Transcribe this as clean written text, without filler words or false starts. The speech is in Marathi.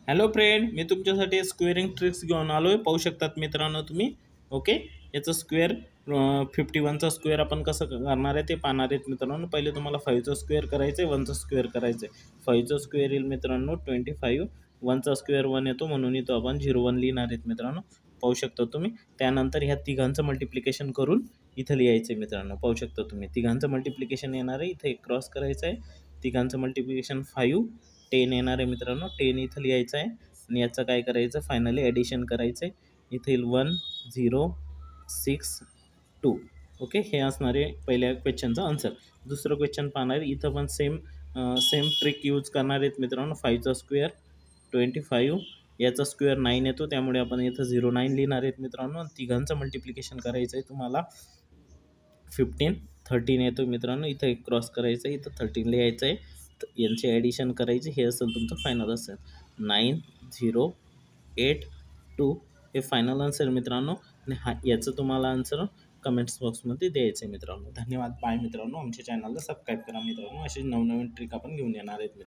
हॅलो फ्रेंड, मी तुमच्यासाठी स्क्वेअरिंग ट्रिक्स घेऊन आलो आहे. पाहू शकतात मित्रांनो तुम्ही. ओके, याचं स्क्वेअर 51चा स्क्वेअर आपण कसं करणार आहे ते पाहणार आहेत मित्रांनो. पहिले तुम्हाला 5चा स्क्वेअर करायचं आहे, 1चा स्क्वेअर करायचं आहे. 5चा स्क्वेअर येईल मित्रांनो 25, 1चा स्क्वेअर 1 येतो म्हणून इथं आपण 0 1 लिहिणार आहेत मित्रांनो. पाहू शकता तुम्ही. त्यानंतर ह्या तिघांचं मल्टिप्लिकेशन करून इथं लिहायचं आहे मित्रांनो. पाहू शकता तुम्ही, तिघांचं मल्टिप्लिकेशन येणार आहे, इथे एक क्रॉस करायचं आहे. तिघांचं मल्टिप्लिकेशन 5 10 येणार आहे मित्रांनो. 10 इथं लिहायचं आहे आणि याचं काय करायचं, फायनली ॲडिशन करायचं आहे. इथे येईल 1 0 6 2. ओके, हे असणार आहे पहिल्या क्वेश्चनचा आन्सर. दुसरं क्वेश्चन पाहणार आहे, इथं पण सेम ट्रिक यूज करणार आहेत मित्रांनो. 5चा स्क्वेअर 25, याचा स्क्वेअर 9 येतो, त्यामुळे आपण इथं 09 लिहिणार आहेत मित्रांनो. तिघांचं मल्टिप्लिकेशन करायचं आहे तुम्हाला. 15 13 येतो मित्रांनो, इथं एक क्रॉस करायचं आहे, इथं 13 लिहायचं आहे. यांचे ॲडिशन करायचे, हे असेल तुमचं फायनल असेल 9 0 8 2. हे फायनल आन्सर मित्रांनो. आणि याचं तुम्हाला आन्सर कमेंट्स बॉक्समध्ये द्यायचं आहे मित्रांनो. धन्यवाद. बाय मित्रांनो. आमच्या चॅनलला सबस्क्राईब करा मित्रांनो. असे नवनवीन ट्रिक आपण घेऊन येणार आहेत.